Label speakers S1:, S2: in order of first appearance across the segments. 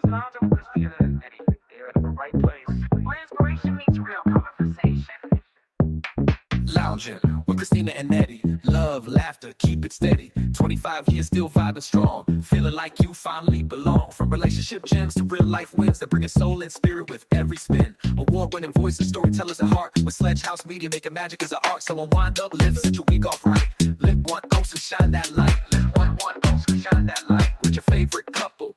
S1: Lounge with Christina and Eddie. They're in the right place. Where inspiration meets real conversation. Lounging with Christina and Eddie. Love, laughter, keep it steady. 25 years still vibing strong. Feeling like you finally belong. From relationship gems to real life wins that bring a soul and spirit with every spin. Award-winning voices, storytellers at heart. With Sledge House Media making magic as an art. So unwind up, live, set your week off right. Lit one ghost and shine that light. Lit one ghost and shine that light. With your favorite couple.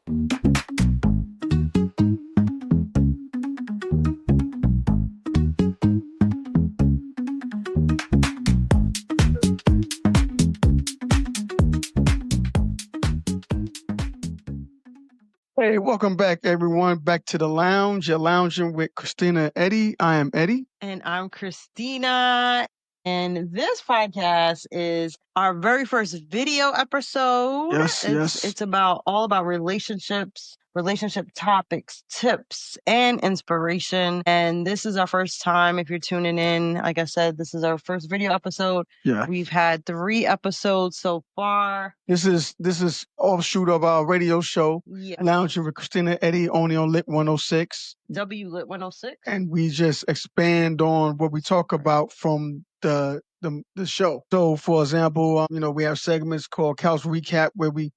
S2: Hey, welcome back, everyone. Back to the lounge. You're lounging with Christina and Eddie. I am Eddie.
S3: And I'm Christina. And this podcast is our very first video episode.
S2: Yes.
S3: It's all about relationships, relationship topics, tips, and inspiration. And this is our first time. If you're tuning in, like I said, this is our first video episode.
S2: Yeah.
S3: We've had 3 episodes so far.
S2: This is offshoot of our radio show, Lounging with Christina and Eddie, only on Lit 106.
S3: W Lit 106.
S2: And we just expand on what we talk about from the show. So, for example, we have segments called Couch Recap where we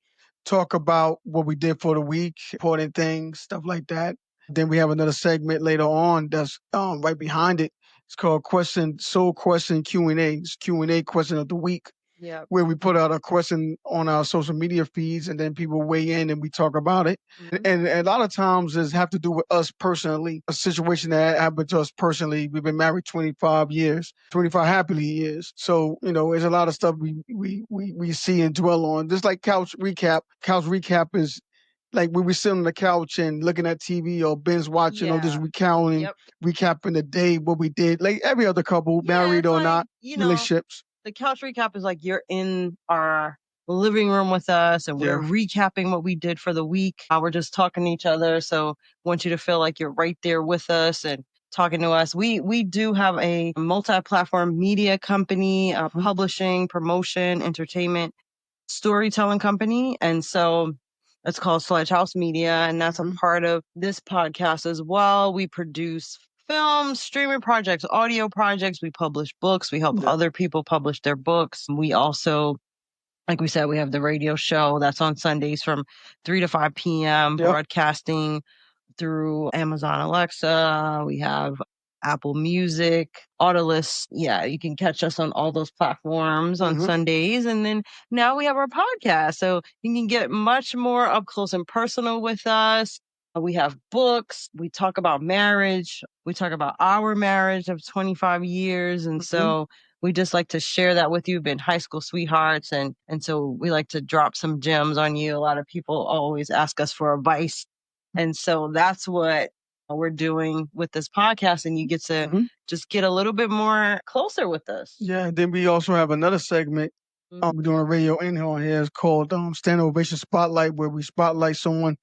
S2: talk about what we did for the week, important things, stuff like that. Then we have another segment later on that's right behind it. It's called Question Q&A. It's Q&A question of the week.
S3: Yeah.
S2: Where we put out a question on our social media feeds and then people weigh in and we talk about it. Mm-hmm. And a lot of times it have to do with us personally, a situation that happened to us personally. We've been married 25 years, 25 happily years. So, there's a lot of stuff we see and dwell on. Just like Couch Recap. Couch Recap is like when we sit on the couch and looking at TV or binge watching or just recounting, recapping the day, what we did, like every other couple, married or not, relationships.
S3: The couch recap is like you're in our living room with us and we're recapping what we did for the week. We're just talking to each other. So want you to feel like you're right there with us and talking to us. We do have a multi-platform media company, publishing, promotion, entertainment, storytelling company. And so it's called Sledge House Media. And that's a part of this podcast as well. We produce films, streaming projects, audio projects. We publish books. We help other people publish their books. We also, like we said, we have the radio show that's on Sundays from 3 to 5 p.m. broadcasting through Amazon Alexa. We have Apple Music, Autolist. Yeah, you can catch us on all those platforms on Sundays. And then now we have our podcast. So you can get much more up close and personal with us. We have books. We talk about marriage. We talk about our marriage of 25 years. And so we just like to share that with you. We've been high school sweethearts. And so we like to drop some gems on you. A lot of people always ask us for advice. And so that's what we're doing with this podcast. And you get to just get a little bit more closer with us.
S2: Yeah. Then we also have another segment. We're doing a radio in here. It's called Stand Ovation Spotlight, where we spotlight someone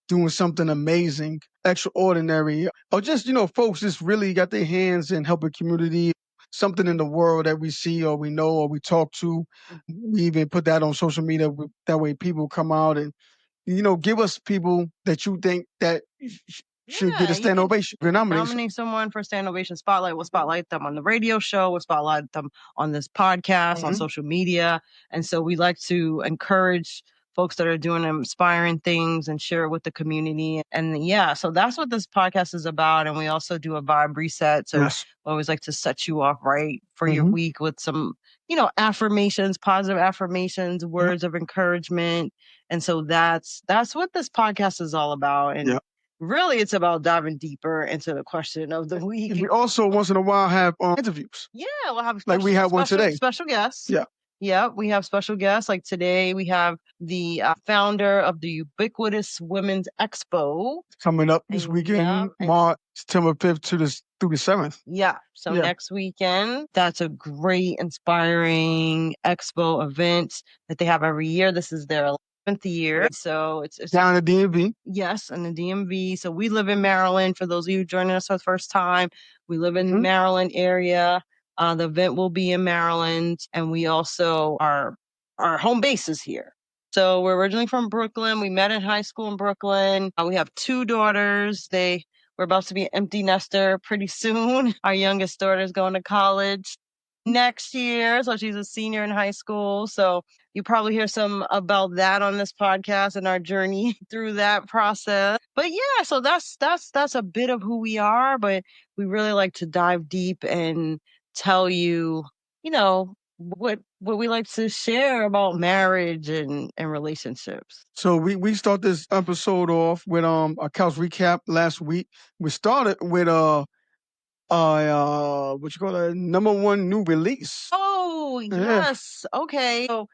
S2: doing something amazing, extraordinary, or just, folks just really got their hands in helping community, something in the world that we see or we know or we talk to. We even put that on social media. That way people come out and, give us people that you think that should get a stand ovation.
S3: Nominate someone for stand ovation spotlight. We'll spotlight them on the radio show. We'll spotlight them on this podcast, on social media. And so we like to encourage folks that are doing inspiring things and share it with the community. And so that's what this podcast is about. And we also do a vibe reset. So we always like to set you off right for your week with some, affirmations, positive affirmations, words of encouragement. And so that's what this podcast is all about. And really, it's about diving deeper into the question of the week.
S2: And we also once in a while have interviews.
S3: Yeah, we'll have
S2: like we have one today.
S3: Special guests.
S2: Yeah,
S3: we have special guests. Like today, we have the founder of the Ubiquitous Women's Expo
S2: coming up this weekend, March September 5th through the 7th.
S3: Yeah, so next weekend. That's a great, inspiring expo event that they have every year. This is their 11th year. So it's
S2: down in the DMV.
S3: Yes, in the DMV. So we live in Maryland. For those of you joining us for the first time, we live in the Maryland area. The event will be in Maryland, and we also our home base is here. So we're originally from Brooklyn. We met in high school in Brooklyn. We have 2 daughters. We're about to be an empty nester pretty soon. Our youngest daughter is going to college next year, so she's a senior in high school. So you probably hear some about that on this podcast and our journey through that process. But yeah, so that's a bit of who we are, but we really like to dive deep and tell you, what we like to share about marriage and relationships.
S2: So we start this episode off with a couch recap last week. We started with what you call a #1 new release.
S3: Oh,
S2: Yeah.
S3: yes. Okay. So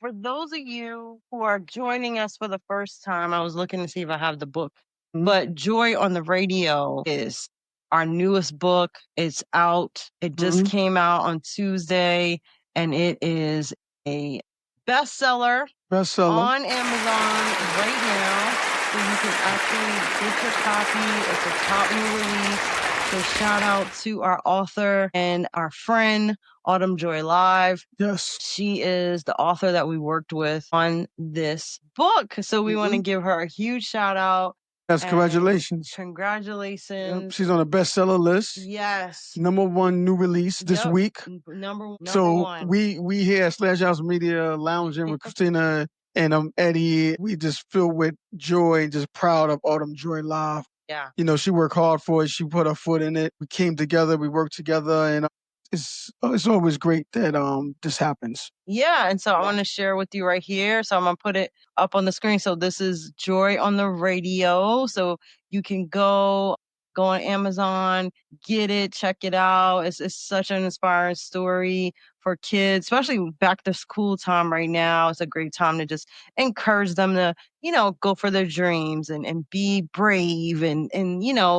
S3: for those of you who are joining us for the first time, I was looking to see if I have the book. But Joy on the Radio is our newest book. It's out. It just came out on Tuesday, and it is a bestseller on Amazon right now. So you can actually get your copy. It's a top new release. So shout out to our author and our friend, Autumn Joy Live.
S2: Yes.
S3: She is the author that we worked with on this book. So we want to give her a huge shout out.
S2: Yes, congratulations.
S3: Congratulations.
S2: Yep, she's on the bestseller list.
S3: Yes.
S2: #1 new release this week.
S3: Number
S2: So
S3: one.
S2: we here at Slash House Media lounging with Christina and Eddie. We just filled with joy and just proud of Autumn Joy Live.
S3: Yeah.
S2: You know, she worked hard for it. She put her foot in it. We came together. We worked together, and it's always great that this happens.
S3: Yeah, and so I want to share with you right here. So I'm gonna put it up on the screen. So this is Joy on the Radio. So you can go on Amazon, get it, check it out. It's such an inspiring story for kids, especially back to school time right now. It's a great time to just encourage them to, go for their dreams and be brave and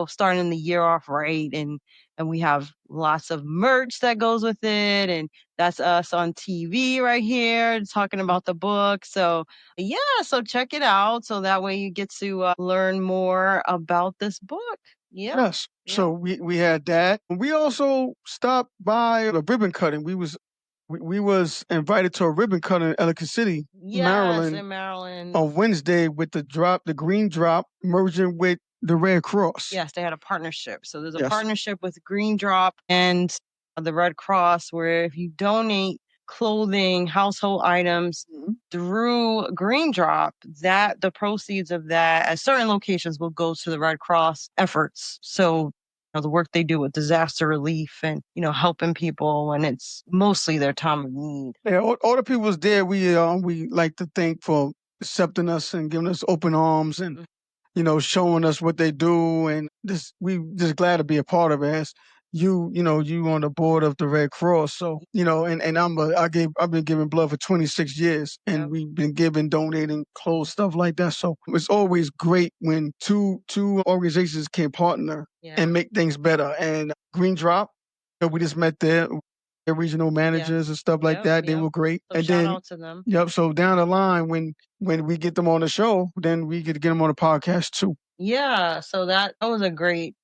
S3: starting the year off right. And we have lots of merch that goes with it. And that's us on TV right here talking about the book. So yeah, so check it out. So that way you get to learn more about this book. Yeah.
S2: Yes. So we had that. We also stopped by a ribbon cutting. We was invited to a ribbon cutting in Ellicott City, Maryland,
S3: in Maryland.
S2: on Wednesday with the green drop merging with the Red Cross.
S3: Yes, they had a partnership. So there's a partnership with Green Drop and the Red Cross, where if you donate clothing, household items through Green Drop, that the proceeds of that at certain locations will go to the Red Cross efforts. So the work they do with disaster relief and helping people when it's mostly their time of need.
S2: Yeah, all the people was there. We like to thank for accepting us and giving us open arms and showing us what they do, and we just glad to be a part of it. As you on the board of the Red Cross, so and I've been giving blood for 26 years, and we've been donating clothes, stuff like that. So it's always great when two organizations can partner and make things better. And Green Drop, we just met their regional managers and stuff like that. They were great.
S3: So
S2: and
S3: shout
S2: then
S3: out to them.
S2: Yep. So down the line, when we get them on the show, then we get to get them on the podcast too.
S3: Yeah. So that was a great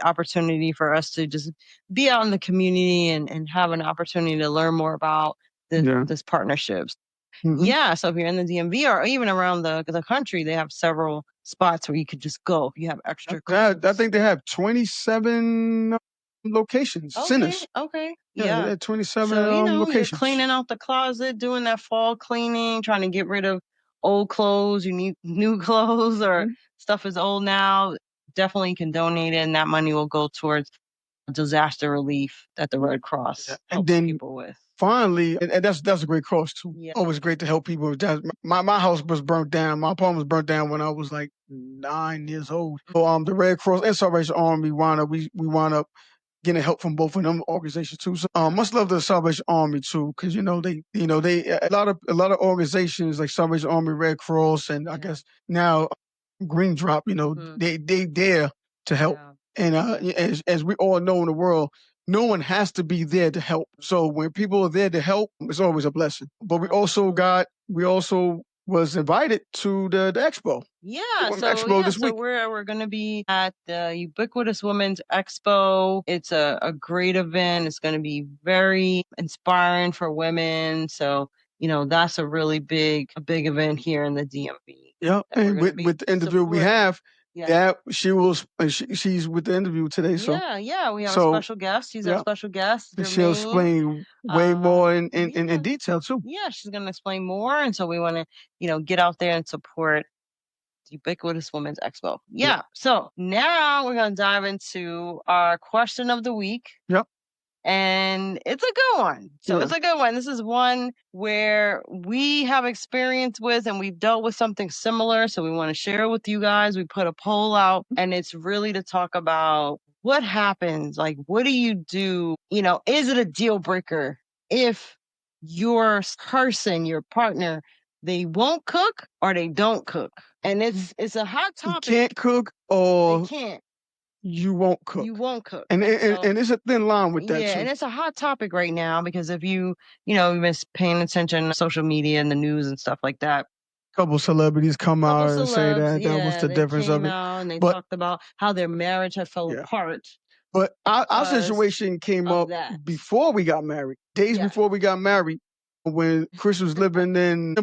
S3: opportunity for us to just be out in the community and have an opportunity to learn more about this partnerships. Yeah. So if you're in the DMV or even around the country, they have several spots where you could just go if you have extra.
S2: I think they have 27 locations, centers.
S3: Okay.
S2: Yeah, they have 27
S3: So,
S2: locations.
S3: you're cleaning out the closet, doing that fall cleaning, trying to get rid of old clothes. You need new clothes or stuff is old now. Definitely can donate it, and that money will go towards disaster relief that the Red Cross helps people with.
S2: Finally, and that's a great cause too.
S3: Yeah.
S2: Always great to help people. My house was burnt down. My apartment was burnt down when I was like 9 years old. So the Red Cross and Salvation Army wound up getting help from both of them organizations too. So much love to the Salvation Army too, because they a lot of organizations like Salvation Army, Red Cross, and I guess now Green Drop. They dare to help. And as we all know in the world, no one has to be there to help. So when people are there to help, it's always a blessing. But we also was invited to the Expo.
S3: Yeah,
S2: Expo this week.
S3: We're going to be at the Ubiquitous Women's Expo. It's a great event. It's going to be very inspiring for women. So that's a really big event here in the DMV.
S2: Yeah, and with the interview we have, that she's with the interview today. So
S3: yeah, we have a special guest. She's our special guest.
S2: And she'll explain way more in detail too.
S3: Yeah, she's going to explain more, and so we want to get out there and support Ubiquitous Women's Expo. Yeah. So now we're going to dive into our question of the week.
S2: Yep.
S3: And it's a good one. So it's a good one. This is one where we have experience with and we've dealt with something similar. So we want to share it with you guys. We put a poll out, and it's really to talk about what happens. Like, what do you do? Is it a deal breaker if your person, your partner, they won't cook or they don't cook? And it's a hot topic.
S2: You can't cook or
S3: they can't.
S2: You won't cook.
S3: You won't cook.
S2: And it's a thin line with that,
S3: yeah,
S2: too.
S3: And it's a hot topic right now because if you've been paying attention to social media and the news and stuff like that.
S2: A couple celebrities come out and say that was the difference of it.
S3: And they talked about how their marriage had fell apart.
S2: But our situation came up before we got married. Days before we got married, when Chris was living in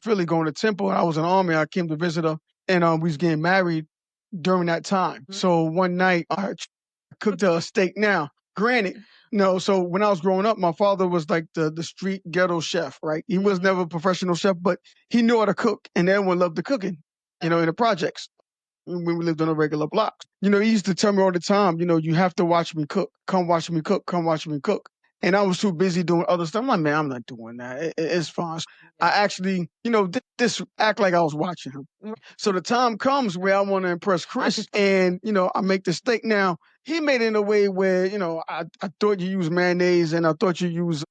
S2: Philly, going to Temple, and I was in the Army. I came to visit her, and we was getting married during that time. Mm-hmm. So one night I cooked her a steak. Now, granted, so when I was growing up, my father was like the street ghetto chef, right? He was never a professional chef, but he knew how to cook, and everyone loved the cooking, in the projects when we lived on a regular block. He used to tell me all the time, you have to watch me cook. Come watch me cook. Come watch me cook. And I was too busy doing other stuff. I'm like, man, I'm not doing that. It's fine. I actually, this act like I was watching him. So the time comes where I want to impress Chris, and, I make the steak. Now, he made it in a way where, I thought you use mayonnaise and I thought you use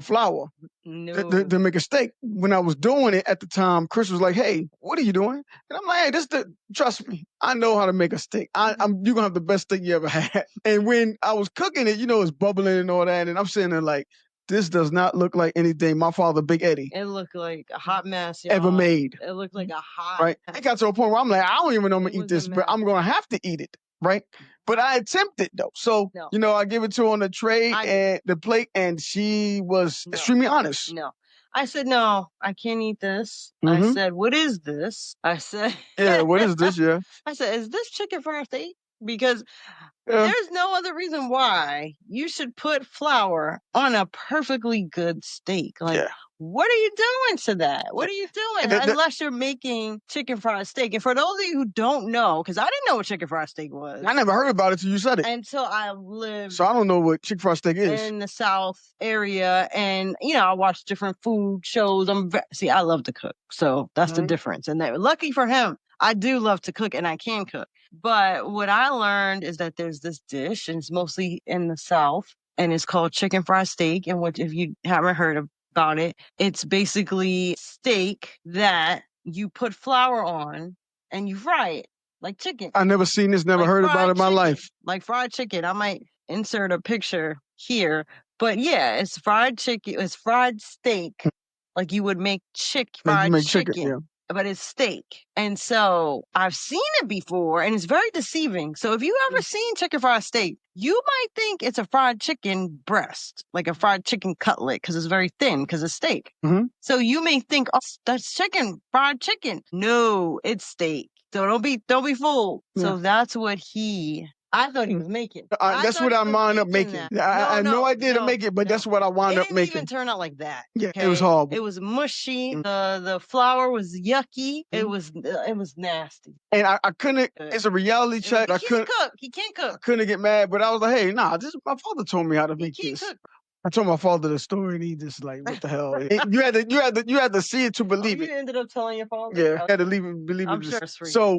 S2: flour to make a steak. When I was doing it at the time, Chris was like, hey, what are you doing? And I'm like, hey, trust me, I know how to make a steak. You're going to have the best steak you ever had. And when I was cooking it, it's bubbling and all that. And I'm sitting there like, this does not look like anything my father, Big Eddie,
S3: it looked like a hot mess,
S2: ever made.
S3: It looked like a hot
S2: right. It got to a point where I'm like, I don't even know I'm going to eat this, but I'm going to have to eat it. Right. But I attempted though. So, I give it to her on the tray and the plate, and she was extremely honest.
S3: No. I said, no, I can't eat this. Mm-hmm. I said, what is this? I said,
S2: yeah, what is this? Yeah.
S3: I said, is this chicken fried steak? Because there's no other reason why you should put flour on a perfectly good steak. Like, what are you doing to that? What are you doing? Unless you're making chicken fried steak. And for those of you who don't know, because I didn't know what chicken fried steak was.
S2: I never heard about it till you said it.
S3: Until I lived.
S2: So I don't know what chicken fried steak is.
S3: In the South area. And, I watch different food shows. I love to cook. So that's the difference. And lucky for him, I do love to cook and I can cook. But what I learned is that there's this dish, and it's mostly in the South, and it's called chicken fried steak. And if you haven't heard about it, it's basically steak that you put flour on and you fry it like chicken.
S2: I never seen this, never heard about it in my life.
S3: Like fried chicken. I might insert a picture here. But yeah, it's fried chicken. It's fried steak. Like you would make fried chicken. But it's steak. And so I've seen it before, and it's very deceiving. So if you ever seen chicken fried steak, you might think it's a fried chicken breast, like a fried chicken cutlet, because it's very thin, because it's steak. Mm-hmm. So you may think, oh, that's fried chicken. No, it's steak. So don't be fooled. Yeah. So that's what I thought he was making.
S2: That's what I wound up making. I had no idea to make it, but that's what I wound up making.
S3: It didn't even turn out like that.
S2: Yeah, okay? It was horrible.
S3: It was mushy. The flour was yucky. It was nasty.
S2: And I couldn't. It's a reality check.
S3: He can't cook.
S2: I couldn't get mad, but I was like, hey, nah, my father told me how to make this. Cook. I told my father the story, and he just like, what the hell? You had to see it to believe it.
S3: You ended up telling your father?
S2: Yeah, I had to believe
S3: I'm
S2: it.
S3: Sure it's free.
S2: So.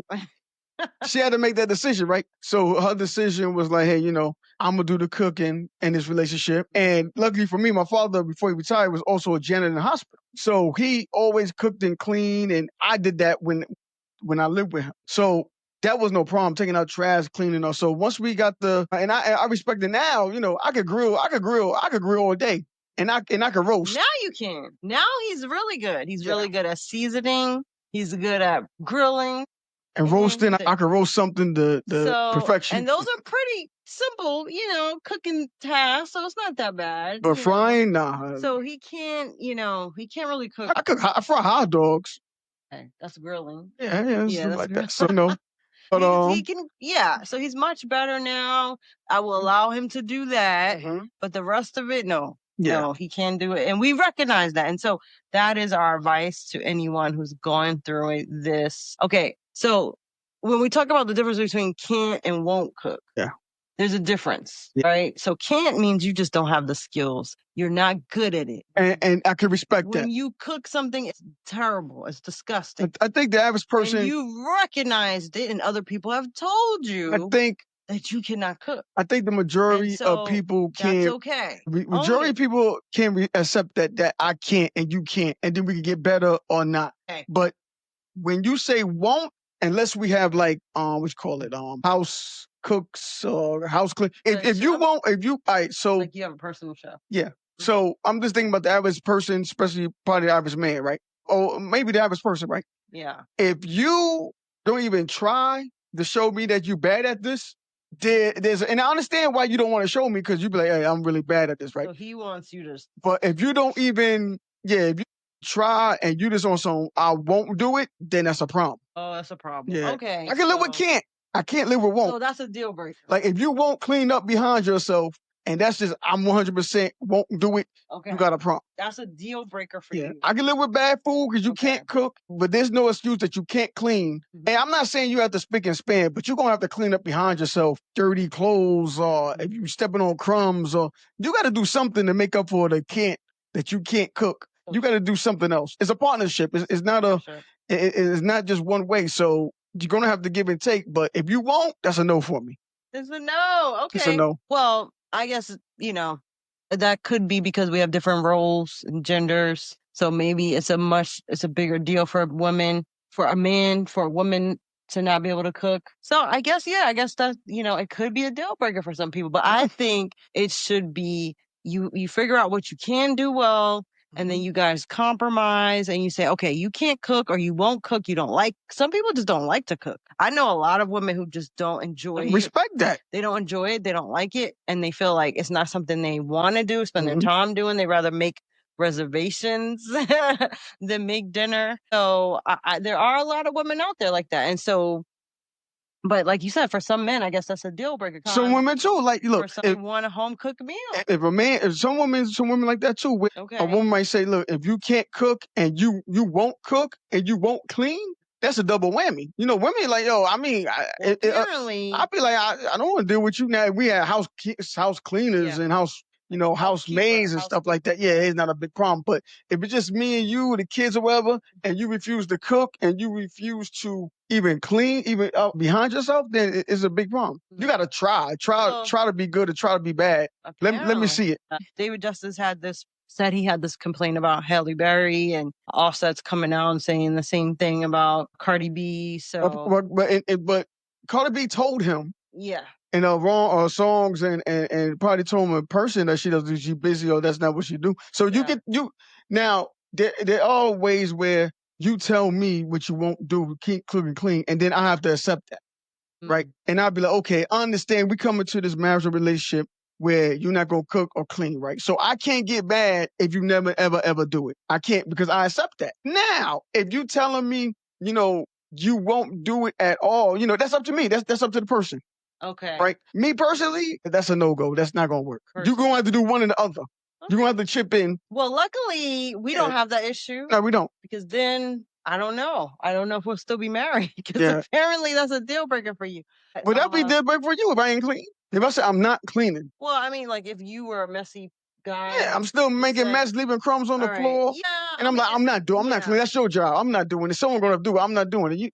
S2: She had to make that decision, right? So her decision was like, hey, I'm going to do the cooking in this relationship. And luckily for me, my father, before he retired, was also a janitor in the hospital. So he always cooked and cleaned, and I did that when I lived with him. So that was no problem, taking out trash, cleaning up. So once we got and I respect it now, I could grill all day. And I could roast.
S3: Now you can. Now he's really good. He's really good at seasoning. He's good at grilling.
S2: And roasting, I could roast something to perfection.
S3: And those are pretty simple, cooking task, so it's not that bad.
S2: But frying, nah.
S3: So he can't, he can't really cook.
S2: I fry hot dogs.
S3: Okay, that's grilling.
S2: Yeah,
S3: that's
S2: like
S3: grilling.
S2: that. So but
S3: he can, so he's much better now. I will allow him to do that, but the rest of it, no. No, he can't do it. And we recognize that. And so that is our advice to anyone who's going through this. Okay, so when we talk about the difference between can't and won't cook, there's a difference, right? So can't means you just don't have the skills. You're not good at it.
S2: And I can respect that.
S3: When you cook something, it's terrible. It's disgusting.
S2: I think the average person...
S3: And you recognized it, and other people have told you...
S2: I think...
S3: that you cannot cook.
S2: I think the majority of people can't...
S3: That's okay.
S2: Majority of people can accept that I can't and you can't, and then we can get better or not.
S3: Okay.
S2: But when you say won't, unless we have like, what you call it, house cooks or house clean. If you won't, all right, so...
S3: Like you have a personal chef.
S2: Yeah. So I'm just thinking about the average person, especially probably the average man, right? Or maybe the average person, right?
S3: Yeah.
S2: If you don't even try to show me that you're bad at this, and I understand why you don't want to show me, because you be like, hey, I'm really bad at this, right?
S3: So he wants you to...
S2: But if you don't even, if you try and you just on some, I won't do it, then that's a problem.
S3: Oh, that's a problem.
S2: Yeah.
S3: Okay.
S2: I can live with can't. I can't live with won't.
S3: So that's a deal breaker.
S2: Like if you won't clean up behind yourself, and that's just, I'm 100% won't do it, you got a problem.
S3: That's a deal breaker for you.
S2: I can live with bad food because you can't cook, but there's no excuse that you can't clean. And I'm not saying you have to spick and span, but you're going to have to clean up behind yourself, dirty clothes, or if you're stepping on crumbs, or you got to do something to make up for that you can't cook. You got to do something else. It's a partnership. It's not it's not just one way. So you're going to have to give and take, but if you won't, that's a no for me.
S3: It's a no. Okay.
S2: It's a no.
S3: Well, I guess, that could be because we have different roles and genders. So maybe it's a bigger deal for women, for a man, for a woman to not be able to cook. So I guess that, it could be a deal breaker for some people, but I think it should be, you figure out what you can do well, and then you guys compromise and you say, okay, you can't cook or you won't cook. You don't like, some people just don't like to cook. I know a lot of women who just don't enjoy it.
S2: Respect that.
S3: They don't enjoy it. They don't like it. And they feel like it's not something they want to do, spend their time doing. They rather make reservations than make dinner. So there are a lot of women out there like that. And so, but like you said, for some men, I guess that's a deal breaker.
S2: Some women too. Like, look,
S3: for some want a home cooked meal.
S2: If some women like that too. A woman might say, look, if you can't cook and you won't cook and you won't clean, that's a double whammy. Women like, yo, I mean,
S3: apparently,
S2: I'd be like, I don't want to deal with you now. We had house cleaners and housemaids and stuff like that. Yeah, it's not a big problem. But if it's just me and you, the kids or whatever, and you refuse to cook and you refuse to even clean, even behind yourself, then it's a big problem. You got to try to be good and try to be bad. Let me see it.
S3: David Justice said he had this complaint about Halle Berry, and Offset's coming out and saying the same thing about Cardi B. So,
S2: but Cardi B told him,
S3: yeah,
S2: in wrong songs and probably told him in person that she's busy or that's not what she do. So now there are ways where you tell me what you won't do, keep cooking clean, and then I have to accept that, right? And I'll be like, okay, I understand. We come into this marital relationship where you're not gonna cook or clean, right? So I can't get mad if you never ever do it. I can't, because I accept that. Now, if you telling me, you won't do it at all, that's up to me. That's up to the person.
S3: Okay.
S2: Right? Me personally, that's a no-go. That's not gonna work. You're gonna have to do one or the other. Okay. You're gonna have to chip in.
S3: Well, luckily, we don't have that issue.
S2: No, we don't.
S3: Because then I don't know. I don't know if we'll still be married. Because apparently that's a deal breaker for you.
S2: But that'd be a deal breaker for you if I ain't clean. If I say I'm not cleaning.
S3: Well, I mean, like if you were a messy guy.
S2: Yeah, I'm still making mess, leaving crumbs on the floor. Yeah. And I'm I'm not cleaning. That's your job. I'm not doing it. Someone's gonna do it. I'm not doing it.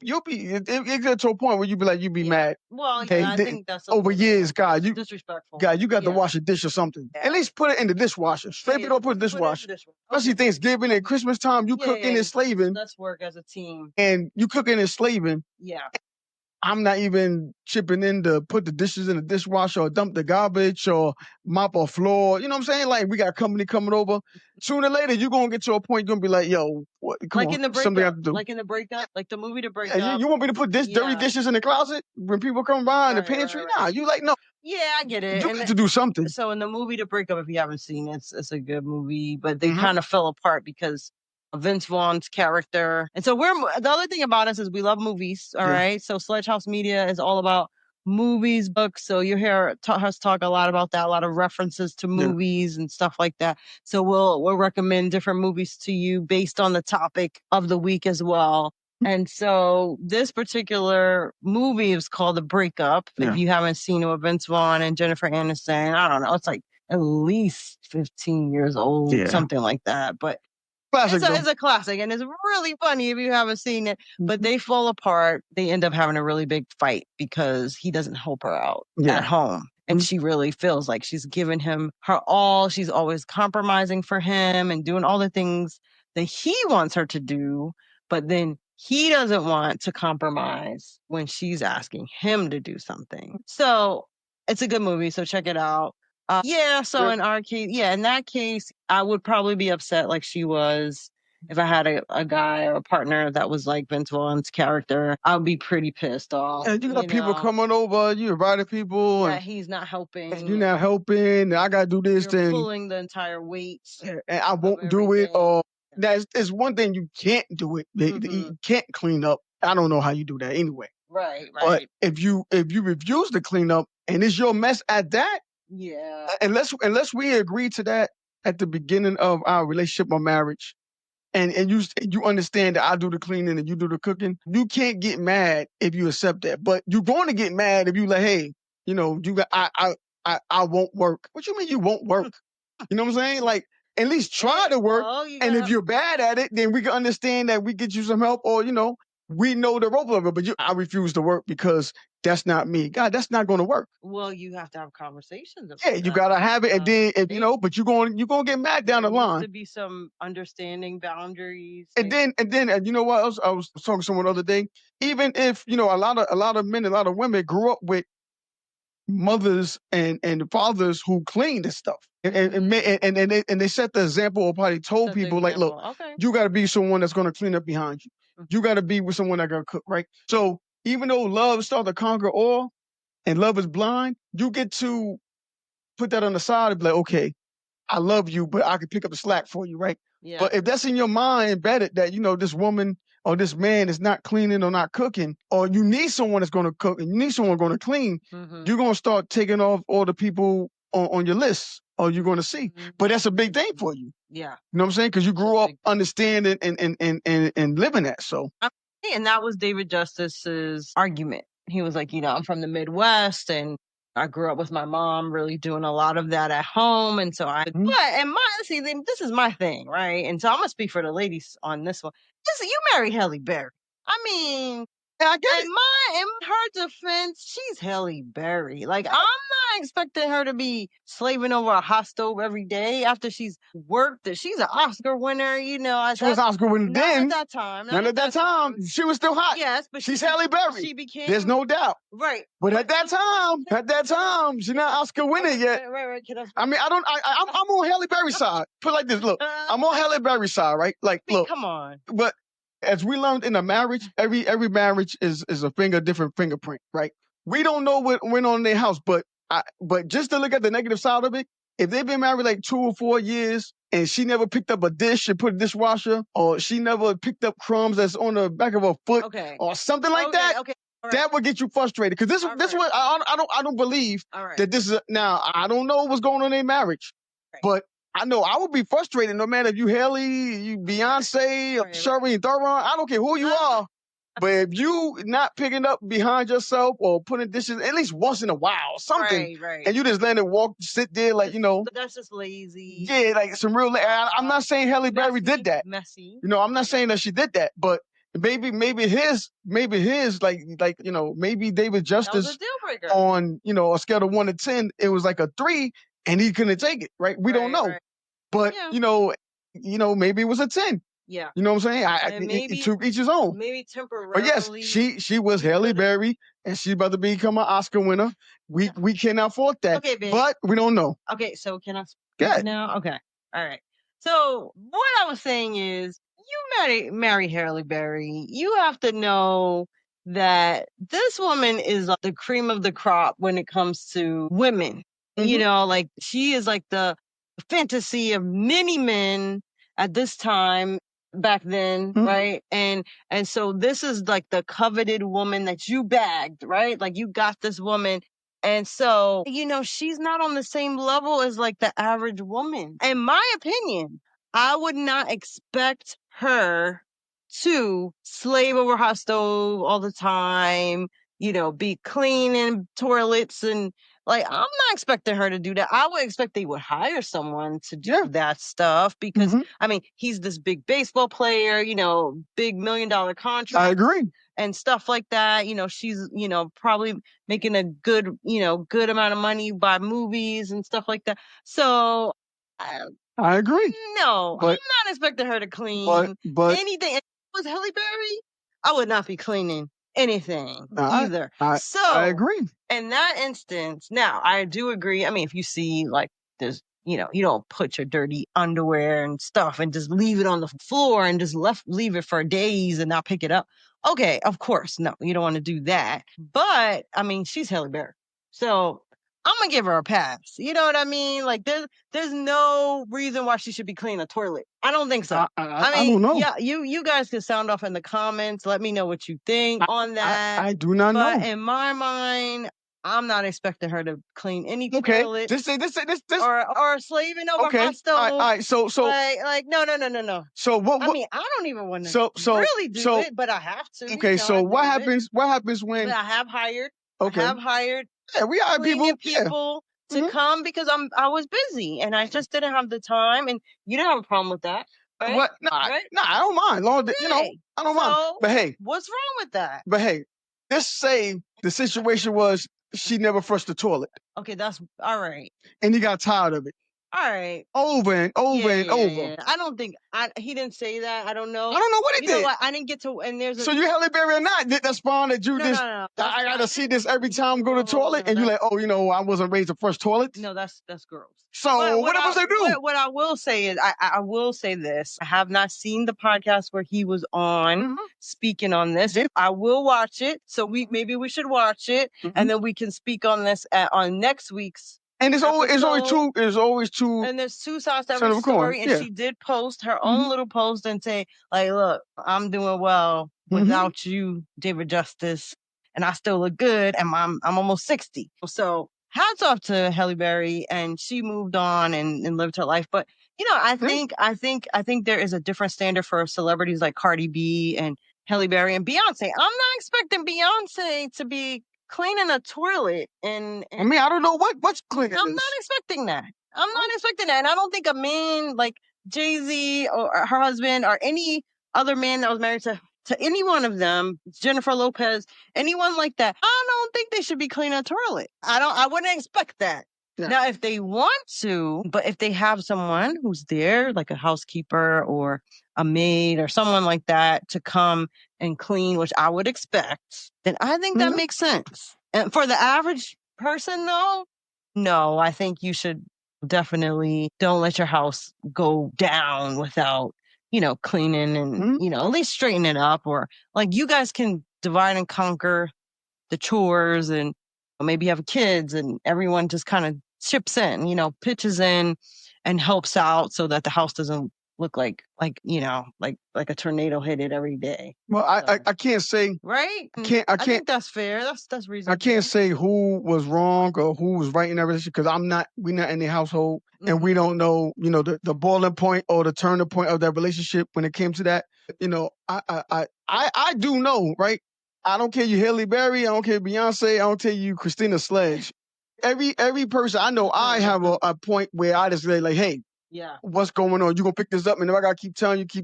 S2: You'll be, it gets to a point where you be mad.
S3: Well, I think that's
S2: over years, God,
S3: disrespectful.
S2: God, you got to wash a dish or something. At least put it in the dishwasher. Straight it up, put it in the dishwasher. Especially Thanksgiving and Christmas time, you cooking and slaving.
S3: Let's work as a team.
S2: And you cooking and slaving.
S3: Yeah.
S2: I'm not even chipping in to put the dishes in the dishwasher or dump the garbage or mop a floor. You know what I'm saying? Like, we got company coming over. Sooner or later, you're going to get to a point, you're going to be like, yo, what? Come on,
S3: in the
S2: something I have to do.
S3: Like in the breakdown, like the movie The Breakdown.
S2: You want me to put dirty dishes in the closet when people come by in the pantry? Right. Nah, you like, no.
S3: Yeah, I get it.
S2: You
S3: And
S2: got to do something.
S3: so in the movie The Breakup, if you haven't seen it, it's a good movie, but they kind of fell apart because of Vince Vaughn's character. And so the other thing about us is we love movies. All right. So Sledge House Media is all about movies, books. So you hear us talk a lot about that, a lot of references to movies and stuff like that. So we'll recommend different movies to you based on the topic of the week as well. And so this particular movie is called The Breakup. Yeah. If you haven't seen it with Vince Vaughn and Jennifer Aniston, I don't know. It's like at least 15 years old, something like that. But it's a classic, and it's really funny if you haven't seen it. But they fall apart. They end up having a really big fight because he doesn't help her out at home. And she really feels like she's given him her all. She's always compromising for him and doing all the things that he wants her to do. But then he doesn't want to compromise when she's asking him to do something. So it's a good movie. So check it out. So in our case, in that case, I would probably be upset like she was. If I had a guy or a partner that was like Vince Vaughn's character, I would be pretty pissed off.
S2: And you got people coming over, you invited people.
S3: That he's not helping.
S2: And you're not helping, and I got to do this.
S3: You're pulling the entire weight.
S2: And I won't do it. Or it's one thing you can't do it. You can't clean up. I don't know how you do that anyway.
S3: Right.
S2: But if you refuse to clean up and it's your mess at that, unless we agree to that at the beginning of our relationship or marriage, and you understand that I do the cleaning and you do the cooking, you can't get mad if you accept that. But you're going to get mad if you like, hey, I won't work. What you mean you won't work? You know what I'm saying? Like, at least try to work. And if you're bad at it, then we can understand that we get you some help, or we know the rope of it. But I refuse to work because that's not me. God, that's not going to work.
S3: Well, you have to have conversations.
S2: You got to have it. And then, but you're going to get mad down the line.
S3: There needs to be some understanding boundaries.
S2: And then, you know what else? I was talking to someone the other day. Even if, a lot of men, a lot of women grew up with mothers and fathers who cleaned this stuff. And they set the example, or probably told people, like, look, you got to be someone that's going to clean up behind you. You got to be with someone that's going to cook, right? So even though love starts to conquer all and love is blind, you get to put that on the side and be like, okay, I love you, but I can pick up the slack for you, right? Yeah. But if that's in your mind embedded that, this woman or this man is not cleaning or not cooking, or you need someone that's going to cook and you need someone going to clean, you're going to start taking off all the people on your list, or you're going to see. But that's a big thing for you.
S3: Yeah.
S2: You know what I'm saying? Because you grew up understanding and living that. So.
S3: And that was David Justice's argument. He was like, I'm from the Midwest, and I grew up with my mom really doing a lot of that at home. And so this is my thing, right? And so I'm going to speak for the ladies on this one. You married Halle Berry. I mean, I get it. In her defense, she's Halle Berry. Like, I'm not expecting her to be slaving over a hot stove every day after she's worked. She's an Oscar winner,
S2: She was an Oscar winner then.
S3: Not at that time.
S2: Not at that time. She was still hot.
S3: Yes, but
S2: she's Halle Berry.
S3: She became.
S2: There's no doubt.
S3: Right.
S2: But at that time, she's not Oscar winner yet.
S3: Right.
S2: I'm on Halle Berry's side. Put it like this. Look, I'm on Halle Berry's side, right? Like, look.
S3: Come on.
S2: But as we learned in a marriage, every marriage is a different fingerprint, right? We don't know what went on in their house, but just to look at the negative side of it, if they've been married like 2 or 4 years and she never picked up a dish and put a dishwasher, or she never picked up crumbs that's on the back of her foot, or something like that, that would get you frustrated. Because this what I don't believe that this is. Now, I don't know what's going on in their marriage, but I know I would be frustrated no matter if you Haley, you Beyonce, Sherry, Thuron. I don't care who you are. But if you not picking up behind yourself or putting dishes at least once in a while, something, and you just let it sit there like,
S3: That's just lazy.
S2: Yeah, like some real. I'm not saying Halle Berry did that.
S3: Messy.
S2: I'm not saying that she did that, but maybe his like maybe David Justice on a scale of 1 to 10, it was like a 3, and he couldn't take it. Right? We don't know, but maybe it was a 10.
S3: Yeah.
S2: You know what I'm saying? It took each his own.
S3: Maybe temporarily.
S2: But yes, she was Halle Berry, and she's about to become an Oscar winner. We cannot fault that.
S3: Okay, babe.
S2: But we don't know.
S3: Okay, so can I speak now? Okay. All right. So what I was saying is, you marry Halle Berry, you have to know that this woman is the cream of the crop when it comes to women. You know, like she is like the fantasy of many men at this time back then, right? And so this is like the coveted woman that you bagged, right? Like you got this woman. And so, you know, she's not on the same level as like the average woman. In my opinion, I would not expect her to slave over hot stove all the time, you know, be cleaning toilets and like, I'm not expecting her to do that. I would expect they would hire someone to do that stuff because, I mean, he's this big baseball player, you know, big $1 million contract.
S2: I agree.
S3: And stuff like that. You know, she's, you know, probably making a good, you know, good amount of money by movies and stuff like that. So,
S2: I agree.
S3: No, I'm not expecting her to clean anything. If it was Halle Berry, I would not be cleaning anything either. So
S2: I agree.
S3: In that instance, now I do agree. I mean, if you see like there's, you know, you don't put your dirty underwear and stuff and just leave it on the floor and just leave it for days and not pick it up. Okay, of course, no, you don't want to do that. But I mean, she's Halle Berry, so I'm gonna give her a pass. You know what I mean? Like there's no reason why she should be cleaning a toilet. I don't think so. I mean,
S2: don't know.
S3: Yeah, you guys can sound off in the comments. Let me know what you think on that.
S2: I do not know.
S3: But in my mind, I'm not expecting her to clean any toilet.
S2: This
S3: or slaving over hot stove.
S2: All right. So
S3: like no.
S2: So what?
S3: I mean, I don't even want to really do it, but I have to.
S2: Okay.
S3: You know,
S2: so what happens? What happens when?
S3: But I have hired.
S2: Okay.
S3: I have hired.
S2: Yeah, we hired
S3: people to come because I was busy and I just didn't have the time, and you didn't have a problem with that. Right?
S2: What? No, I don't mind. Long, you know, I don't mind. But hey,
S3: what's wrong with that?
S2: But hey, let's say the situation was she never flushed the toilet.
S3: Okay, that's all right.
S2: And he got tired of it.
S3: All right.
S2: Over and over and over.
S3: Yeah. I don't think he didn't say that. I don't know.
S2: I don't know what he did.
S3: You know what? I didn't get to. And there's
S2: so you Halle Berry or not? That's fine that you just.
S3: No.
S2: I gotta see this every time I go to the toilet, and you're like, oh, you know, I wasn't raised to flush toilets.
S3: No, that's girls.
S2: So what else they do?
S3: What I will say is, I will say this. I have not seen the podcast where he was on speaking on this. Yeah. I will watch it. So maybe we should watch it, and then we can speak on this on next week's.
S2: And it's always two.
S3: And there's two sides to every story. And she did post her own little post and say, like, look, I'm doing well without you, David Justice, and I still look good, and I'm almost 60. So hats off to Halle Berry, and she moved on and lived her life. But you know, I think there is a different standard for celebrities like Cardi B and Halle Berry and Beyonce. I'm not expecting Beyonce to be cleaning a toilet and
S2: I mean, I don't know what's cleaning.
S3: I'm not expecting that. I'm not expecting that. And I don't think a man like Jay-Z or her husband or any other man that was married to any one of them, Jennifer Lopez, anyone like that, I don't think they should be cleaning a toilet. I wouldn't expect that. Yeah. Now, if they want to, but if they have someone who's there, like a housekeeper or a maid or someone like that to come and clean, which I would expect, then I think that makes sense. And for the average person, though, no, I think you should definitely don't let your house go down without, you know, cleaning and, you know, at least straighten it up, or like you guys can divide and conquer the chores, and maybe you have kids and everyone just kind of chips in, you know, pitches in and helps out so that the house doesn't look like, you know, like a tornado hit it every day.
S2: Well, so, I can't say.
S3: Right? I think that's fair. That's reasonable.
S2: I can't say who was wrong or who was right in that relationship because we're not in the household and we don't know, you know, the boiling point or the turning point of that relationship when it came to that. You know, I do know, right? I don't care you Halle Berry, I don't care Beyonce, I don't tell you Christina Sledge. Every person I know, I have a point where I just say like, hey, what's going on? You gonna pick this up, and if I gotta keep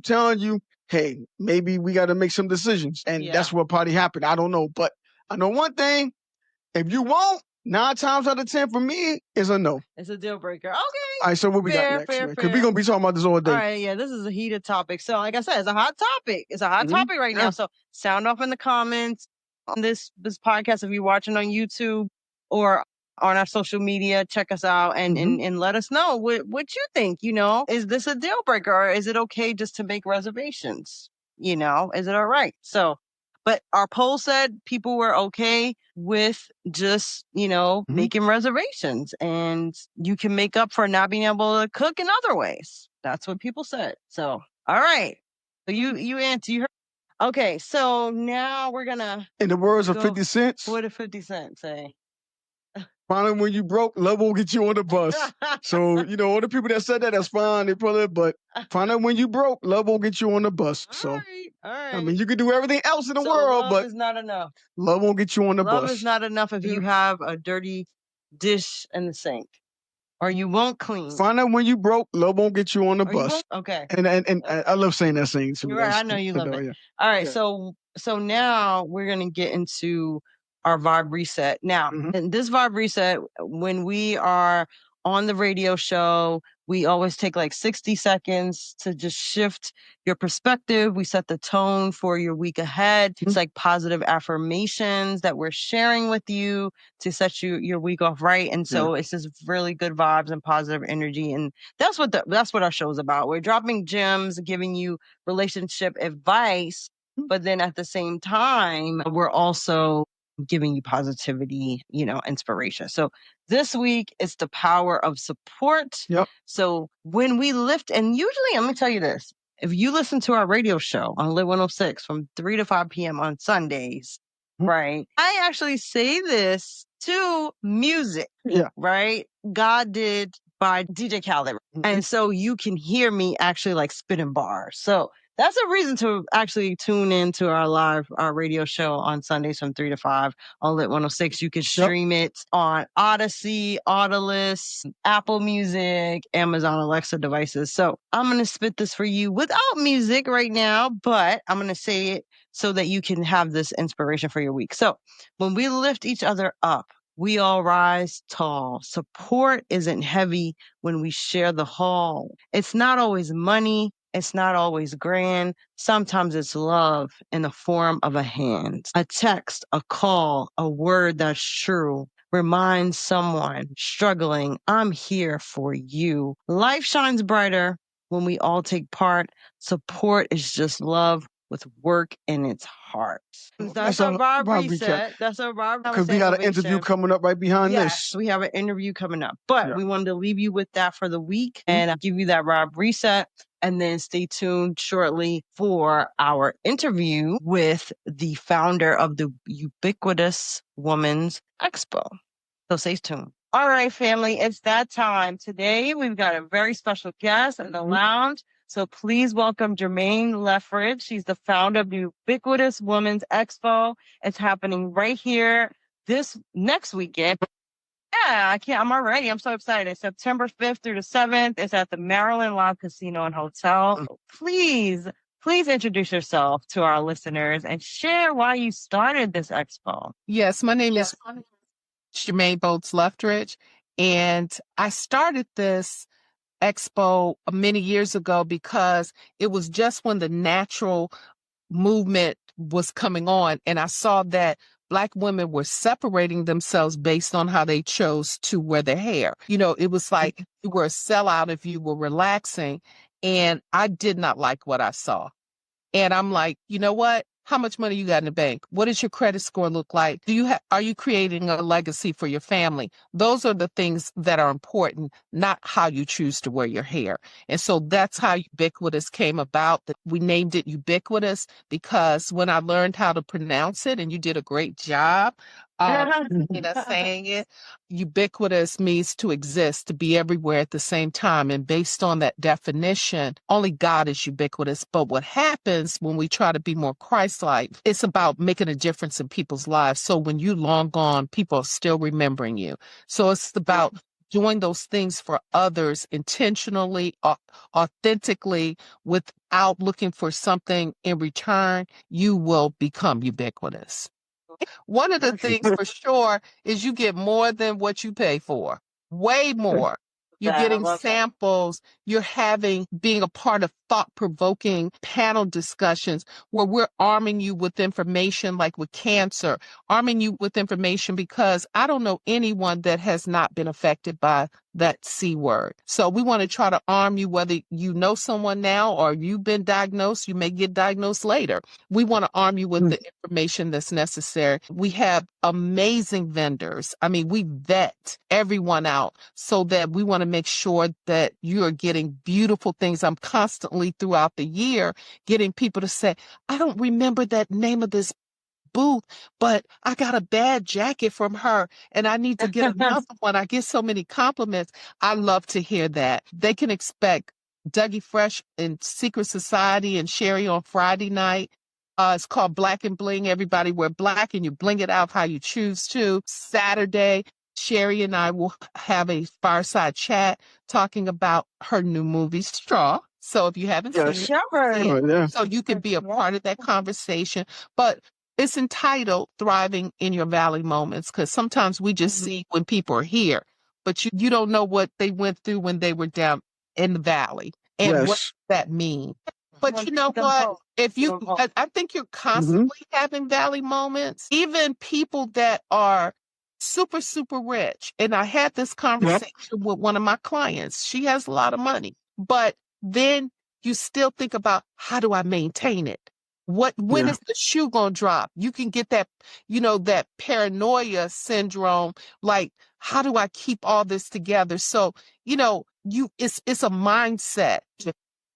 S2: telling you, hey, maybe we gotta make some decisions, and that's what probably happened. I don't know, but I know one thing: if you won't, 9 times out of 10 for me is a no.
S3: It's a deal breaker. Okay.
S2: All right, so what we got next? Because we're gonna be talking about this all day.
S3: All right, yeah, this is a heated topic. So, like I said, it's a hot topic. It's a hot topic right now. So, sound off in the comments on this podcast if you're watching on YouTube or on our social media. Check us out and let us know what you think. You know, is this a deal breaker, or is it okay just to make reservations? You know, is it all right? So, But our poll said people were okay with just, making reservations, and you can make up for not being able to cook in other ways. That's what people said. So, all right. So you answer. You heard. Okay. So now we're gonna.
S2: In the words of 50 Cent,
S3: what did 50 Cent say?
S2: find out when you broke, love won't get you on the bus. So, all the people that said that, that's fine. They put it, but find out when you broke, love won't get you on the bus.
S3: All right.
S2: I mean, you can do everything else in the world,
S3: love
S2: but
S3: is not enough.
S2: love won't get you on the bus.
S3: Love is not enough if you have a dirty dish in the sink, or you won't clean.
S2: Find out when you broke, love won't get you on the
S3: Or you
S2: bus.
S3: won't- Okay.
S2: And I love saying that saying too.
S3: You're right. I know you love it. All right.
S2: Yeah.
S3: So now we're gonna get into our vibe reset. Now, in this vibe reset, when we are on the radio show, we always take like 60 seconds to just shift your perspective. We set the tone for your week ahead. It's like positive affirmations that we're sharing with you to set your week off right. And so it's just really good vibes and positive energy. And that's what our show is about. We're dropping gems, giving you relationship advice, but then at the same time, we're also giving you positivity, inspiration. So this week it's the power of support.
S2: Yep.
S3: So when we lift, and usually, let me tell you this, if you listen to our radio show on Lit 106 from 3 to 5 p.m. on Sundays, right? I actually say this to music.
S2: Yeah.
S3: Right? God did by DJ Khaled. And so you can hear me actually like spitting bars. So that's a reason to actually tune into our radio show on Sundays from 3 to 5 on Lit 106. You can stream it on Odyssey, Audilus, Apple Music, Amazon Alexa devices. So I'm going to spit this for you without music right now, but I'm going to say it so that you can have this inspiration for your week. So when we lift each other up, we all rise tall. Support isn't heavy when we share the haul. It's not always money. It's not always grand. Sometimes it's love in the form of a hand, a text, a call, a word that's true. Remind someone struggling, I'm here for you. Life shines brighter when we all take part. Support is just love with work in its heart. That's our vibe reset. That's our vibe.
S2: Because we got an interview coming up right behind this.
S3: We have an interview coming up. But we wanted to leave you with that for the week and I'll give you that vibe reset. And then stay tuned shortly for our interview with the founder of the Ubiquitous Women's Expo. So stay tuned. All right, family, it's that time. Today, we've got a very special guest in the lounge. So please welcome Germaine Bolds-Leftridge. She's the founder of the Ubiquitous Women's Expo. It's happening right here this next weekend. Yeah, I'm already. I'm so excited. It's September 5th through the 7th. It's at the Maryland Live Casino and Hotel. Please introduce yourself to our listeners and share why you started this expo.
S4: Yes, my name is Germaine Bolds-Leftridge, and I started this expo many years ago because it was just when the natural movement was coming on, and I saw that Black women were separating themselves based on how they chose to wear their hair. It was like you were a sellout if you were relaxing, and I did not like what I saw. And I'm like, you know what? How much money you got in the bank? What does your credit score look like? Are you creating a legacy for your family? Those are the things that are important, not how you choose to wear your hair. And so that's how Ubiquitous came about. We named it Ubiquitous because when I learned how to pronounce it, and you did a great job saying it, ubiquitous means to exist, to be everywhere at the same time. And based on that definition, only God is ubiquitous. But what happens when we try to be more Christ-like, it's about making a difference in people's lives. So when you long gone, people are still remembering you. So it's about doing those things for others intentionally, authentically, without looking for something in return. You will become ubiquitous. One of the things for sure is you get more than what you pay for. Way more. You're getting samples. you're being a part of thought-provoking panel discussions where we're arming you with information, like with cancer, arming you with information, because I don't know anyone that has not been affected by that C word. So we want to try to arm you, whether you know someone now or you've been diagnosed, you may get diagnosed later. We want to arm you with the information that's necessary. We have amazing vendors. I mean, we vet everyone out so that we want to make sure that you are getting beautiful things. I'm constantly throughout the year getting people to say, I don't remember that name of this booth, but I got a bad jacket from her and I need to get another one. I get so many compliments. I love to hear that. They can expect Dougie Fresh and Secret Society and Sherry on Friday night. It's called Black and Bling. Everybody wear black and you bling it out how you choose to. Saturday, Sherry and I will have a fireside chat talking about her new movie, Straw. So if you haven't seen it, see it. So you can be a part of that conversation. But it's entitled Thriving in Your Valley Moments, because sometimes we just see when people are here, but you don't know what they went through when they were down in the valley and what does that mean. But you know what? If you, I think you're constantly having valley moments, even people that are super, super rich. And I had this conversation with one of my clients. She has a lot of money, but then you still think about, how do I maintain it? When is the shoe gonna drop? You can get that, that paranoia syndrome. Like, how do I keep all this together? So, it's a mindset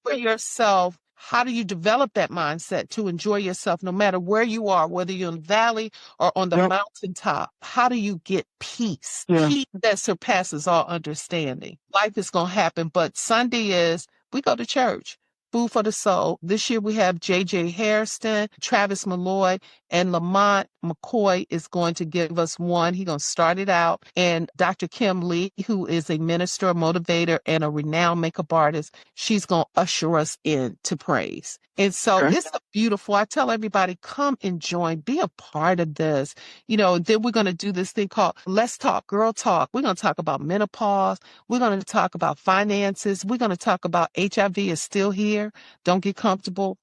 S4: for yourself. How do you develop that mindset to enjoy yourself no matter where you are, whether you're in the valley or on the mountaintop? How do you get peace? Peace that surpasses all understanding. Life is gonna happen, but Sunday is, we go to church. Food for the soul. This year we have J.J. Hairston, Travis Malloy, and Lamont McCoy is going to give us one. He's going to start it out. And Dr. Kim Lee, who is a minister, a motivator, and a renowned makeup artist, she's going to usher us in to praise. And so it's a beautiful, I tell everybody, come and join, be a part of this. Then we're going to do this thing called Let's Talk, Girl Talk. We're going to talk about menopause. We're going to talk about finances. We're going to talk about HIV is still here. Don't get comfortable.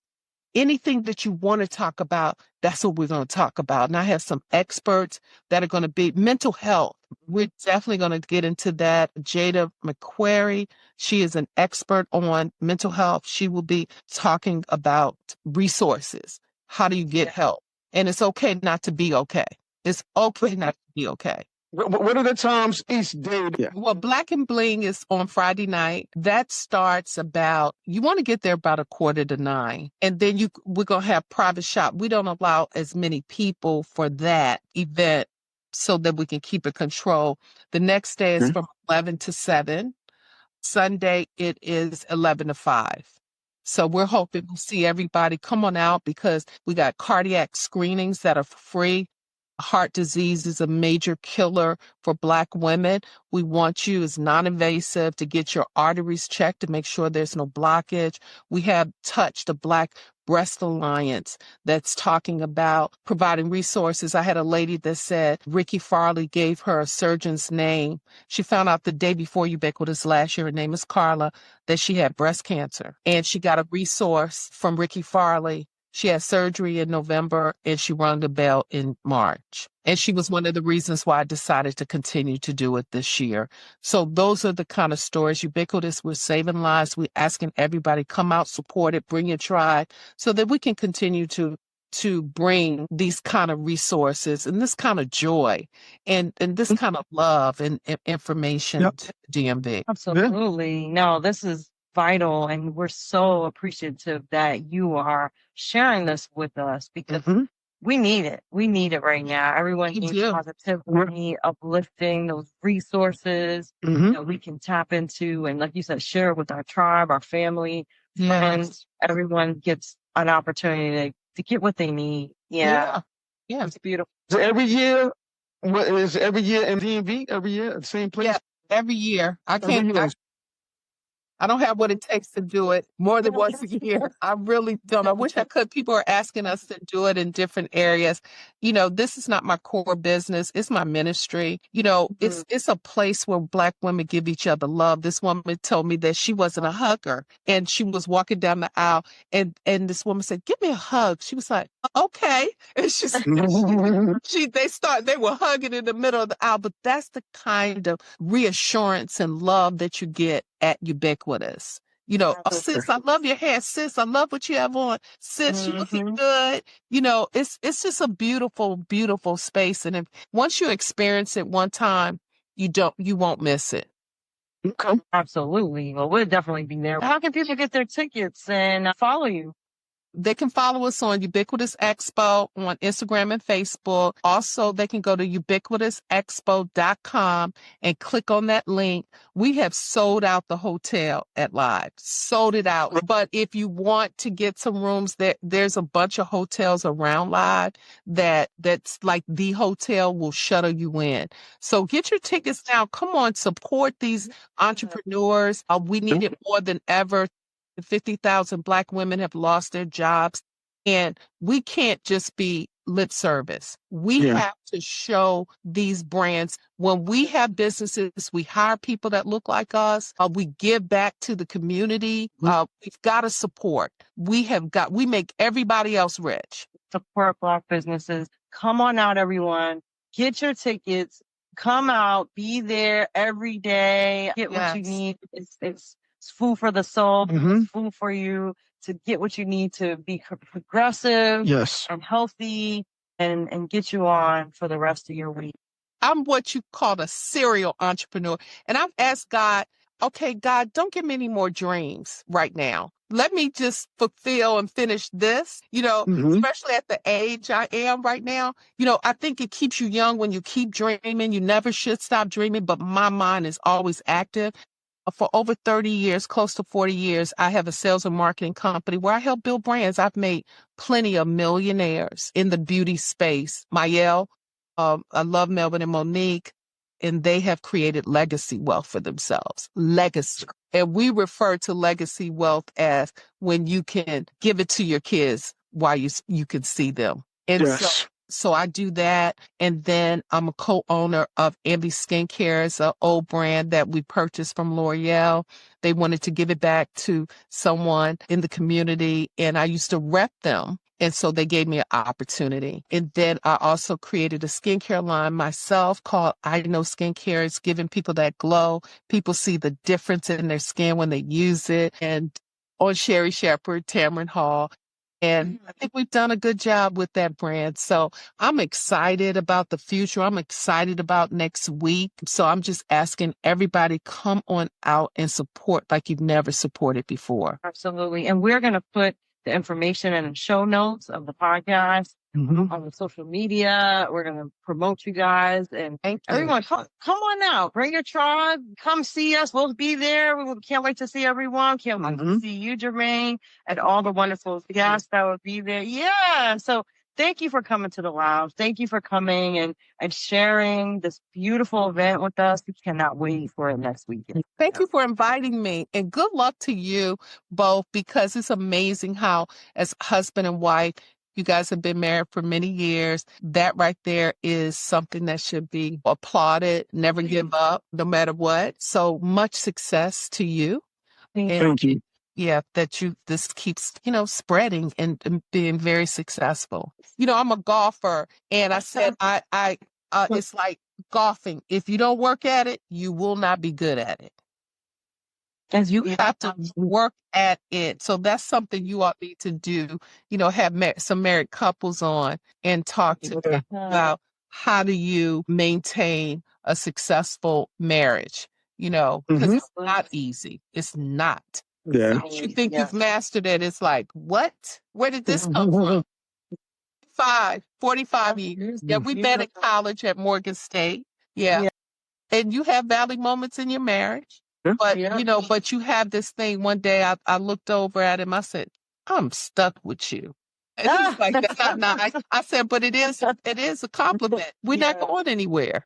S4: Anything that you want to talk about, that's what we're going to talk about. And I have some experts that are going to be mental health. We're definitely going to get into that. Jada McQuarrie, she is an expert on mental health. She will be talking about resources. How do you get help? And it's okay not to be okay. It's okay not to be okay.
S2: What are the times each day?
S4: Well, Black and Bling is on Friday night. That starts you want to get there about 8:45. And then we're going to have private shop. We don't allow as many people for that event so that we can keep it controlled. The next day is from 11 to 7. Sunday, it is 11 to 5. So we're hoping we'll see everybody come on out, because we got cardiac screenings that are free. Heart disease is a major killer for Black women. We want you, as non-invasive, to get your arteries checked to make sure there's no blockage. We have Touch, the Black Breast Alliance, that's talking about providing resources. I had a lady that said Ricky Farley gave her a surgeon's name. She found out the day before Ubiquitous last year, her name is Carla, that she had breast cancer. And she got a resource from Ricky Farley. She had surgery in November and she rang the bell in March. And she was one of the reasons why I decided to continue to do it this year. So those are the kind of stories. Ubiquitous, we're saving lives. We're asking everybody, come out, support it, bring your tribe, so that we can continue to bring these kind of resources and this kind of joy and this kind of love and information to DMV.
S3: Absolutely. No, this is vital, and we're so appreciative that you are sharing this with us, because we need it. We need it right now. Everyone needs positivity, uplifting, those resources that we can tap into, and like you said, share with our tribe, our family, friends. Everyone gets an opportunity to get what they need. Yeah.
S4: It's beautiful.
S2: So every year in DMV? Every year at the same place?
S4: Yeah, every year. I don't have what it takes to do it more than once a year. I really don't. I wish I could. People are asking us to do it in different areas. This is not my core business. It's my ministry. It's a place where Black women give each other love. This woman told me that she wasn't a hugger, and she was walking down the aisle, and this woman said, "Give me a hug." She was like, "Okay," and they were hugging in the middle of the aisle. But that's the kind of reassurance and love that you get at Ubiquitous. "Oh, sis, I love your hair. Sis, I love what you have on. Sis, you looking good." It's just a beautiful, beautiful space. And once you experience it one time, you won't miss it.
S3: Okay. Absolutely. Well, we'll definitely be there. How can people get their tickets and follow you?
S4: They can follow us on Ubiquitous Expo on Instagram and Facebook. Also, they can go to ubiquitousexpo.com and click on that link. We have sold out the hotel at Live, sold it out. But if you want to get some rooms, there's a bunch of hotels around Live that's like the hotel will shuttle you in. So get your tickets now. Come on, support these entrepreneurs. We need it more than ever. 50,000 Black women have lost their jobs, and we can't just be lip service. We have to show these brands. When we have businesses, we hire people that look like us. We give back to the community. We've got to support. We make everybody else rich.
S3: Support Black businesses. Come on out, everyone. Get your tickets. Come out. Be there every day. Get what you need. It's food for the soul. It's food for you to get what you need to be progressive and healthy and get you on for the rest of your week.
S4: I'm what you call a serial entrepreneur. And I've asked God, okay, God, don't give me any more dreams right now. Let me just fulfill and finish this, especially at the age I am right now. I think it keeps you young when you keep dreaming. You never should stop dreaming, but my mind is always active. For over 30 years, close to 40 years, I have a sales and marketing company where I help build brands. I've made plenty of millionaires in the beauty space. Mayel, I love Melvin and Monique, and they have created legacy wealth for themselves. Legacy. And we refer to legacy wealth as when you can give it to your kids while you can see them. And so I do that. And then I'm a co-owner of Envy Skincare. It's an old brand that we purchased from L'Oreal. They wanted to give it back to someone in the community, and I used to rep them. And so they gave me an opportunity. And then I also created a skincare line myself called I Know Skincare. It's giving people that glow. People see the difference in their skin when they use it. And on Sherry Shepherd, Tamron Hall. And I think we've done a good job with that brand. So I'm excited about the future. I'm excited about next week. So I'm just asking everybody, come on out and support like you've never supported before.
S3: Absolutely. And we're going to put the information in the show notes of the podcast on the social media. We're going to promote you guys, and everyone come on out, bring your tribe, come see us. We'll be there. We can't wait to see everyone. Can't wait to see you, Germaine, and all the wonderful guests that will be there. Yeah. So thank you for coming to the lounge. Thank you for coming and sharing this beautiful event with us. We cannot wait for it next weekend.
S4: Thank you for inviting me, and good luck to you both, because it's amazing how, as husband and wife, you guys have been married for many years. That right there is something that should be applauded. Never give up, no matter what. So much success to you.
S2: Thank you.
S4: Yeah, this keeps, spreading and being very successful. I'm a golfer, and I said, it's like golfing. If you don't work at it, you will not be good at it. As you have to work at it. So that's something you all need to do, have some married couples on and talk to them about how do you maintain a successful marriage, because it's not easy. It's not.
S2: Yeah.
S4: Once you think you've mastered it, it's like, what? Where did this come from? 45 years. Yeah, we met in college at Morgan State. Yeah. And you have valley moments in your marriage. But, but you have this thing. One day I looked over at him. I said, I'm stuck with you. And he's like, that's not nice. I said, but it is a compliment. We're not going anywhere.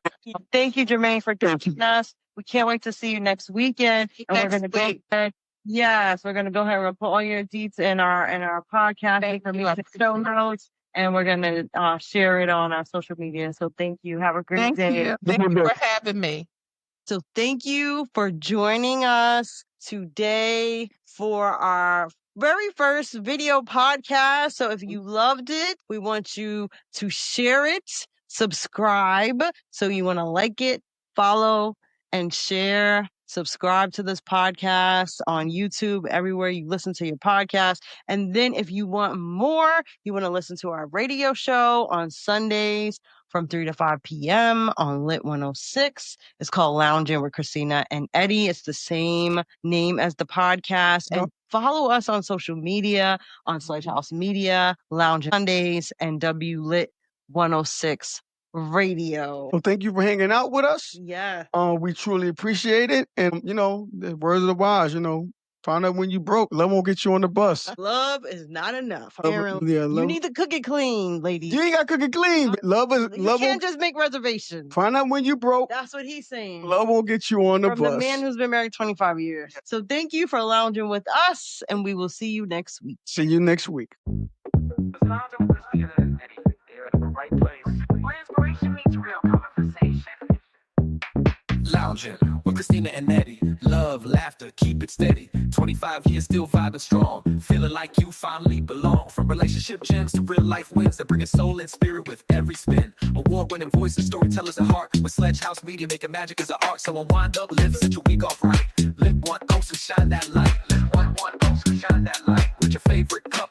S3: Thank you, Germaine, for joining us. We can't wait to see you next weekend. And we're
S4: Next
S3: going to go
S4: week.
S3: ahead. Yes, we're going to go ahead and put all your deets in our podcast
S4: Thank you.
S3: information show notes, and we're going to share it on our social media. So thank you. Have a great
S4: Thank
S3: day.
S4: you. Thank you for having me.
S3: So thank you for joining us today for our very first video podcast. So if you loved it, we want you to share it, subscribe. So you want to like it, follow, and share. Subscribe to this podcast on YouTube, everywhere you listen to your podcast. And then if you want more, you want to listen to our radio show on Sundays from 3 to 5 p.m. on Lit 106. It's called Lounging with Christina and Eddie. It's the same name as the podcast. And follow us on social media, on Sledge House Media, Lounge Sundays, and W Lit 106 Radio.
S2: Well, thank you for hanging out with us.
S3: Yeah.
S2: We truly appreciate it. And, the words of the wise, find out when you broke. Love won't get you on the bus.
S3: Love is not enough.
S2: Yeah,
S3: You need to cook it clean, ladies.
S2: You ain't got to cook it clean. But
S3: You can't just make reservations.
S2: Find out when you broke.
S3: That's what he's saying.
S2: Love won't get you on the
S3: From
S2: bus.
S3: the man who's been married 25 years. So thank you for lounging with us, and we will see you next week.
S2: See you next week.
S1: Lounging with Christina and Eddie. Love, laughter, keep it steady. 25 years still vibing strong. Feeling like you finally belong. From relationship gems to real life wins that bring a soul and spirit with every spin. Award-winning voices, storytellers at heart. With Sledge House Media making magic as an art. So unwind up, live, set your week off right. Lit one ounce and shine that light. Lit one ounce and shine that light. With your favorite cup